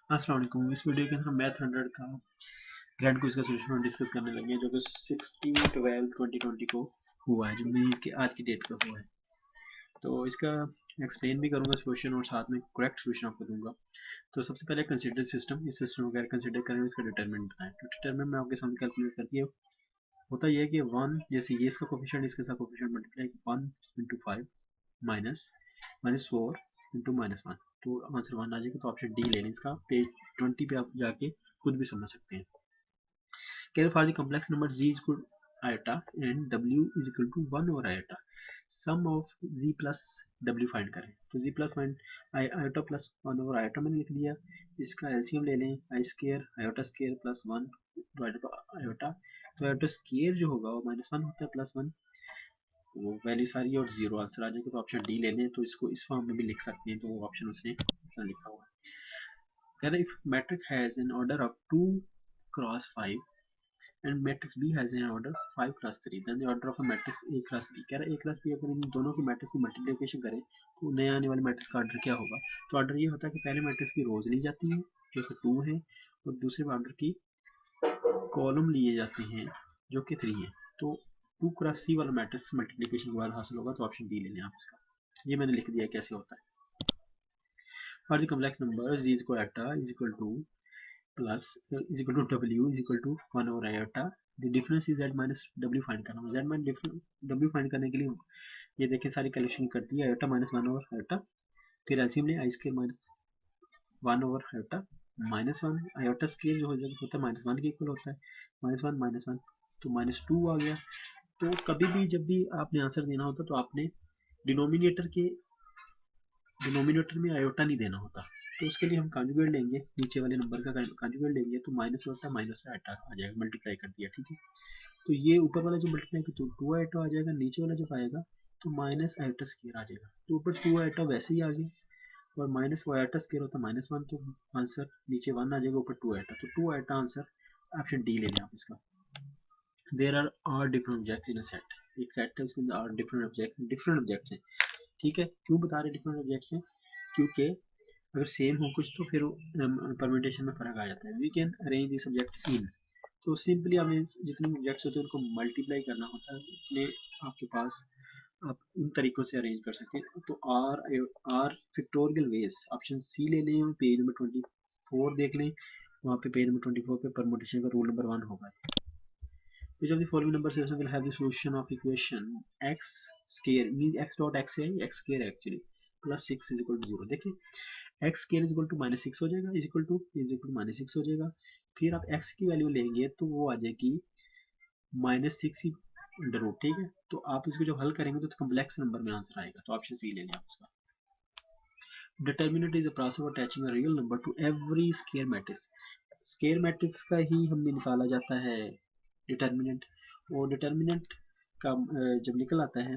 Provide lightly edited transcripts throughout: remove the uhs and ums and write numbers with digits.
अस्सलाम वालेकुम। इस वीडियो के अंदर हम मैथ 100 का ग्रैंड क्विज का सोल्यूशन डिस्कस करने लगे हैं जो कि 16/12/2020 को हुआ है, जो मेरी के आज की डेट का हुआ है। तो इसका एक्सप्लेन भी करूंगा सोल्यूशन और साथ में करेक्ट सोल्यूशन आपको दूंगा। तो सबसे पहले कंसीडर सिस्टम, इस सिस्टम को कंसीडर करें, इसका डिटरमिनेंट बताएं। तो डिटरमिनेंट मैं आपके सामने कैलकुलेट करती है। होता यह है कि 1 जैसे ये इसका कोफिशिएंट, इसके साथ coefficient multiply 1 into 5 minus -4 into -1, तो आंसर 1 आ जाएगा। तो ऑप्शन डी ले लें इसका। पेज 20 पे आप जाके खुद भी समझ सकते हैं। Care for the complex number z is equal to iota and w is equal to 1 over iota. Sum of z plus w find करें। तो z plus find iota plus 1 over iota मैंने लिख दिया। इसका एलसीएम ले लें, I square iota square plus 1 divided by iota। तो iota square जो होगा वो -1 होता है, प्लस 1 वो वैल्यू सारी और जीरो आंसर आ जाएगा। तो ऑप्शन डी लेने, तो इसको इस फॉर्म में भी लिख सकते हैं। तो वो ऑप्शन उसने इस तरह लिखा हुआ है। कह रहा है if matrix has an order of 2 cross 5 and matrix B has an order 5 plus 3, then the order of a matrix A class B। कह रहा है A class B अगर इन दोनों की मैट्रिक्स की मल्टीप्लिकेशन करें तो नया आने वाले मैट्रिक्स का ऑर्डर क्या होगा। तो ऑर्डर ये होता है कि पहले मैट्रिक्स की रोज ली जाती है जो कि 2 है, और दूसरे ऑर्डर की कॉलम लिए जाते हैं जो कि 3 है। तो 2 क्रॉस C वाला मैट्रिक्स मल्टीप्लिकेशन के बाद हासिल होगा। तो ऑप्शन डी ले लें आप इसका। ये मैंने लिख दिया कैसे होता है। For the complex number z is equal to plus is equal to w is equal to 1 over iota। the difference is z minus w find करना है। z minus w फाइंड करने के लिए ये देखें सारी कैलकुलेशन कर दी है। आयोटा माइनस 1 ओवर आयोटा, फिर एलसीएम ले i square minus 1 over iota -1। Iota square जो हो जाएगा होता है -1 के इक्वल होता है, -1 तो -2 आ गया। तो कभी भी जब भी आपने आंसर देना होता तो आपने डिनोमिनेटर में आयोटा नहीं देना होता। तो उसके लिए हम कॉन्जुगेट लेंगे, नीचे वाले नंबर का कॉन्जुगेट लेंगे, तो माइनस होता माइनस से आयोटा आ जाएगा, मल्टीप्लाई कर दिया, ठीक है। तो ये ऊपर वाला जो मल्टीप्लाई किया तो 2 आयोटा आ जाएगा, नीचे वाला जब आएगा तो माइनस आयोटा स्क्वायर आ जाएगा। तो ऊपर 2 आयोटा वैसे ही आ गया, और माइनस आयोटा स्क्वायर होता -1, तो आंसर नीचे 1 आ जाएगा, ऊपर 2 आयोटा, तो 2 आयोटा आंसर। ऑप्शन डी ले लें आप इसका। There are different objects in a set, एक सेट है उसके अंदर आर डिफरेंट ऑब्जेक्ट्स हैं, ठीक है। क्यों बता रहे डिफरेंट ऑब्जेक्ट्स हैं, क्योंकि अगर सेम हो कुछ तो फिर परम्यूटेशन में फर्क आ जाता है। We can arrange this object in, तो सिंपली हमें जितने ऑब्जेक्ट्स होते हैं उनको मल्टीप्लाई करना होता है, उतने आपके पास आप उन तरीकों से अरेंज कर सकते हैं। तो are factorial ways, option C ले लें, पेज नंबर 24 देख लें, वहाँ पे पेज नंबर 24 पे परमुटेशन का रूल नंबर 1 होगा। Which of the following number system will have the solution of equation x square means x dot x है, x square actually plus 6 is equal to 0। देखिए x square is equal to -6 हो जाएगा, is equal to -6 हो जाएगा। फिर आप x की value लेंगे तो वो आ जाएगी -6 ही अंडर रूट, ठीक है। तो आप इसको जब हल करेंगे तो कम्प्लेक्स नंबर में आंसर आएगा। तो ऑप्शन सी ले लें आप इसका। Determinant is a process of attaching a real number two every square matrix. Square matrix का ही हमने निकाला जाता है डिटर्मिनेंट, और डिटर्मिनेंट का जब निकल आता है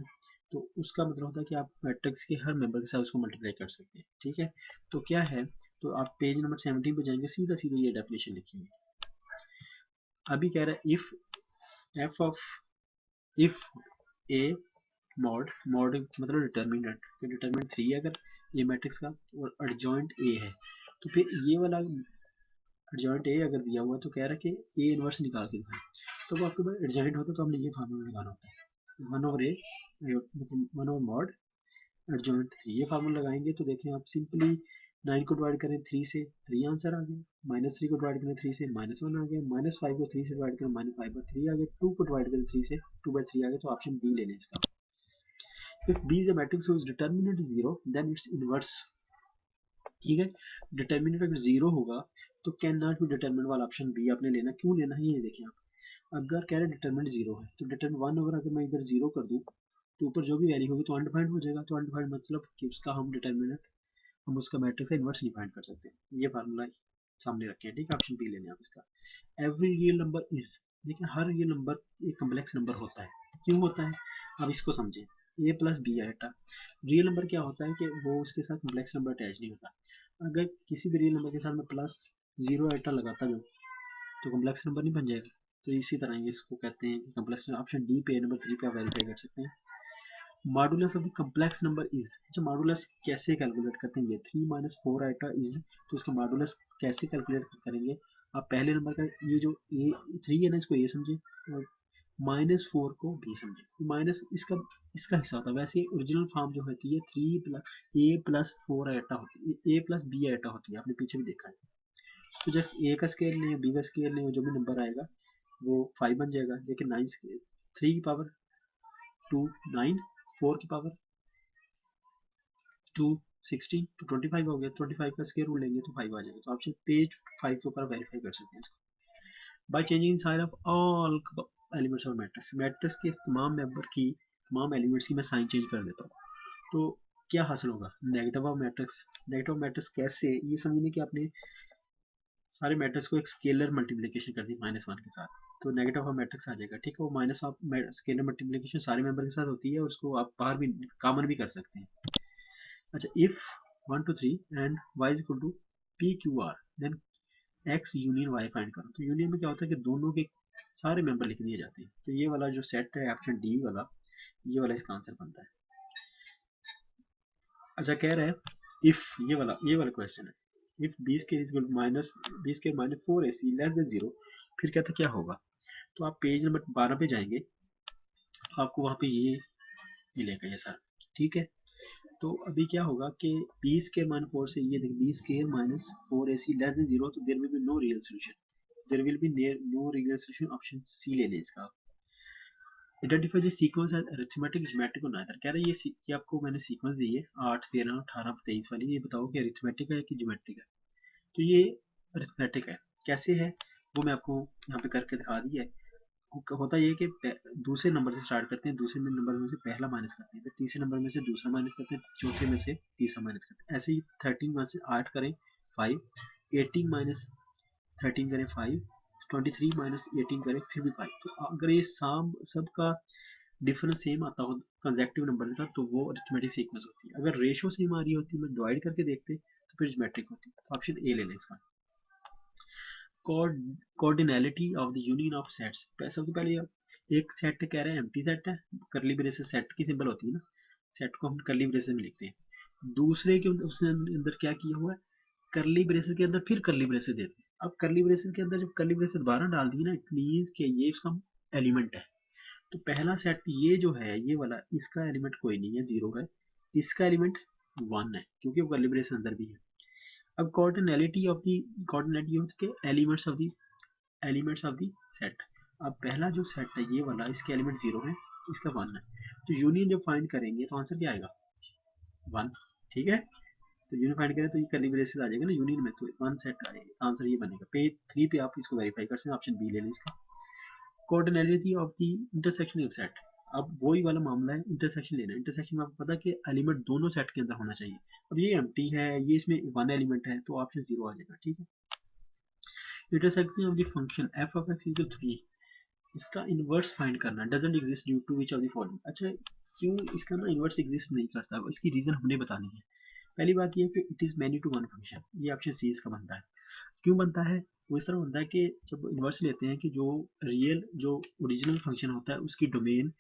तो उसका मतलब होता है कि आप मैट्रिक्स के हर मेंबर के साथ उसको मल्टीप्लाई कर सकते हैं, ठीक है। तो क्या है, तो आप पेज नंबर 17 पे जाएंगे, सीधा सीधा ये डेफिनेशन लिखेंगे। अभी कह रहा है इफ ए मॉड मतलब डिटर्मिनेंट 3 है अगर ये मैट्रिक्स का, और एडजॉइंट ए है, तो फिर ये वाला एडजॉइंट ए अगर दिया हुआ है तो कह रहा है कि ए इनवर्स निकाल के दिखाएं। तो वो आपके पास एडजॉइंट होता है तो हमने ये फार्मूला लगाना होता है, 1 ओवर ए मतलब 1 ओवर मॉड एडजॉइंट 3। ये फार्मूला लगाएंगे तो देखें आप, सिंपली 9 को डिवाइड करें 3 से, 3 आंसर आ गया। -3 को डिवाइड करें 3 से, -1 आ गया। -5 को 3 से डिवाइड करें, -5/3 आ गया। 2 को डिवाइड करें 3 से, 2/3 आ गया। तो ऑप्शन बी ले लें इसका। If B is a matrix whose determinant is 0 then its inverse, ठीक है। डिटर्मिनेंट अगर 0 होगा तो कैन नॉट बी डिटर्मिनेंट वाला ऑप्शन बी आपने लेना। क्यों लेना है ये देखिए आप। अगर कह रहे डिटर्मिनेंट 0 है तो डिटर्मिनेंट 1 ओवर अगर मैं इधर 0 कर दूं तो ऊपर जो भी वैल्यू होगी तो अनडिफाइंड हो जाएगा। तो अनडिफाइंड मतलब कि उसका हम डिटर्मिनेंट, हम उसका मैट्रिक्स का इन्वर्स नहीं फाइंड कर सकते। ये फार्मूला सामने रखें, ठीक है। ऑप्शन बी लेने आप इसका। एवरी रियल नंबर इज, देखिए हर रियल नंबर एक कम्प्लेक्स नंबर होता है। क्यों होता है, अब इसको समझें। A plus B iota, real number क्या होता है कि वो उसके साथ कम्प्लेक्स नंबर अटैच नहीं होता। अगर किसी भी रियल नंबर के साथ में +0 आइटा लगाता जो, तो कम्प्लेक्स नंबर नहीं बन जाएगा। तो इसी तरह ये इसको कहते हैं कि कम्प्लेक्स। ऑप्शन डी पे नंबर 3 पे आप वेरीफाई कर सकते हैं। Modulus of the complex number is, अच्छा मॉडुलस कैसे कैलकुलेट करते हैं, ये 3 माइनस 4 आइटा इज, तो इसका मॉडुलस कैसे कैलकुलेट करेंगे। आप पहले नंबर का ये जो ए 3 है ना, इसको ए समझे और -4 को बी समझे, माइनस इसका इसका हिस्सा होता है। वैसे ओरिजिनल फॉर्म जो होती है 3 प्लस ए प्लस 4 आइटा होती है, ए प्लस बी आइटा होती है, आपने पीछे भी देखा है। तो जैसे ए का स्केल लें बी का स्केल लें, जो भी नंबर आएगा वो 5 बन जाएगा, लेकिन 9 स्केल 3 की पावर 2 9, 4 की पावर 2 16, तो 25 हो गया, 25 का स्केयर रूल लेंगे तो 5 आ जाएगा। तो ऑप्शन पेज 5 के ऊपर वेरीफाई कर सकते हैं इसको। By changing sign of all elements of matrix, matrix के तमाम मेंबर की तमाम एलिमेंट्स की मैं साइन चेंज कर देता हूँ, तो क्या हासिल होगा, negative of matrix. Negative matrix कैसे, ये समझने कि आपने सारे मैट्रिक्स को एक स्केलर मल्टीप्लिकेशन कर दी -1 के साथ, तो नेगेटिव ऑफ मैट्रिक्स आ जाएगा, ठीक है। वो माइनस ऑफ स्केलर मल्टीप्लिकेशन सारे मेंबर के साथ होती है और उसको आप बाहर भी कॉमन भी कर सकते हैं। अच्छा, if 1 to 3 and y is equal to p q r then x union y find करो। तो यूनियन में क्या होता है कि दोनों के सारे मेंबर लिख दिए जाते हैं, तो ये वाला जो सेट है ऑप्शन डी वाला, ये वाला इसका आंसर बनता है। अच्छा, कह रहा है इफ ये वाला क्वेश्चन है, if b square is equal to minus b square minus 4ac less than 0, फिर कहता क्या होगा। तो आप पेज नंबर 12 पे जाएंगे, आपको वहाँ पे ये मिलेगा ये सारा, ठीक है। तो अभी क्या होगा कि बी स्केयर माइनस 4 से ये देखिए B square minus 4ac less than 0, तो there will be no real solution, there will be no real solution, option C ले लें इसका। Identify the sequence as arithmetic geometric और नाइदर, कह रहा है ये आपको मैंने सीक्वेंस दी है 8 13 18 23 वाली, ये बताओ कि अरिथमेटिक है कि ज्योमेट्रिक है। तो ये अरिथमेटिक है, कैसे है वो मैं आपको यहाँ पे करके दिखा दिया है। होता ये कि दूसरे नंबर से स्टार्ट करते हैं, दूसरे नंबर में से पहला माइनस करते हैं, फिर तीसरे नंबर में से दूसरा माइनस करते हैं, चौथे में से तीसरा माइनस करते हैं, ऐसे ही 13 में से 8 करें 5, 18 माइनस 13 करें 5, 23 माइनस 18 करें फिर भी 5। तो अगर ये सबका डिफरेंस सेम आता हो कंसेक्टिव नंबर का, तो वो अरिथमेटिक सीक्वेंस होती है। अगर रेशो सेम आ रही होती है, मैं डिवाइड करके देखते तो फिर ज्योमेट्रिक होती है। तो ऑप्शन ए ले लें इसका। Cardinality of the union of sets, सबसे पहले एक सेट कह रहे हैं एम्प्टी सेट है, करली ब्रेसेस सेट की सिंबल होती है ना, सेट को हम करली ब्रेसेस में लिखते हैं। दूसरे के उसने अंदर क्या किया हुआ है, करली ब्रेसेस के अंदर फिर करली ब्रेसेस देते हैं। अब करली ब्रेसेस के अंदर जब करली ब्रेसेस दोबारा डाल दी ना, इट मींस कि ये इसका एलिमेंट है। तो पहला सेट ये जो है ये वाला, इसका एलिमेंट कोई नहीं है, 0 है, इसका एलिमेंट 1 है क्योंकि वो करली ब्रेसेस अंदर भी है। अब कोऑर्डिनैलिटी ऑफ के एलिमेंट्स ऑफ द सेट, अब पहला जो सेट है ये वाला, इसके एलिमेंट 0 है, इसका 1 है, तो यूनियन जब फाइंड करेंगे तो आंसर क्या आएगा 1, ठीक है। तो यूनियन फाइंड करें तो ये कर्ली ब्रेसेस आ जाएगा ना यूनियन में, तो 1 सेट आएगा, आंसर ये बनेगा। पेज 3 पे आप इसको वेरीफाई कर सकते हैं, ऑप्शन बी ले लें इसका। Cardinality of the intersection of set, अब वही वाला मामला है, इंटरसेक्शन लेना है। इंटरसेक्शन में आपको पता है कि एलिमेंट दोनों सेट के अंदर होना चाहिए। अब ये एम्प्टी है, ये इसमें 1 एलिमेंट है, तो ऑप्शन 0 आ जाएगा, ठीक है। Intersection of the function f of x equal 3, इसका इनवर्स फाइंड करना, doesn't exist due to which of the following. अच्छा, क्यों इसका ना इनवर्स एग्जिस्ट नहीं करता, इसकी रीजन हमने बतानी है। पहली बात ये है कि it is many to one function, ये ऑप्शन सी इसका बनता है। क्यों बनता है, वो इस तरह बनता है कि जब इनवर्स लेते हैं कि जो ओरिजिनल फंक्शन होता है उसकी डोमेन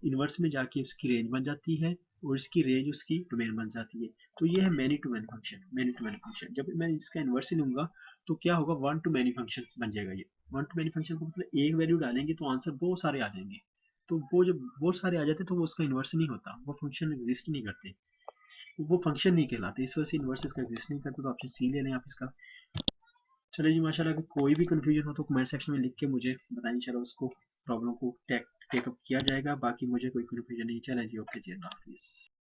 इनवर्स में जाके उसकी रेंज बन जाती है और इसकी रेंज उसकी डोमेन बन जाती है। तो ये है मैनी टू मैनी फंक्शन। जब मैं इसका इनवर्स ही लूंगा तो क्या होगा, 1 टू मैनी फंक्शन बन जाएगा। ये 1 टू मैनी फंक्शन को मतलब एक वैल्यू डालेंगे तो आंसर बहुत सारे आ जाएंगे, तो वो जब बहुत सारे आ जाते तो वो उसका इनवर्स नहीं होता, वो फंक्शन एग्जिस्ट नहीं करते, वो फंक्शन नहीं कहलाते, इस वजह से इनवर्स इसका एग्जिस्ट नहीं करता। तो ऑप्शन सी ले लें आप इसका। चलिए जी, माशाल्लाह अगर कोई भी कंफ्यूजन हो तो कमेंट सेक्शन में लिख के मुझे बताएं, चलो उसको प्रॉब्लम को टेकअप किया जाएगा। बाकी मुझे कोई कंफ्यूजन नहीं, चले जी, ओके जी, अल्लाह हाफिज़।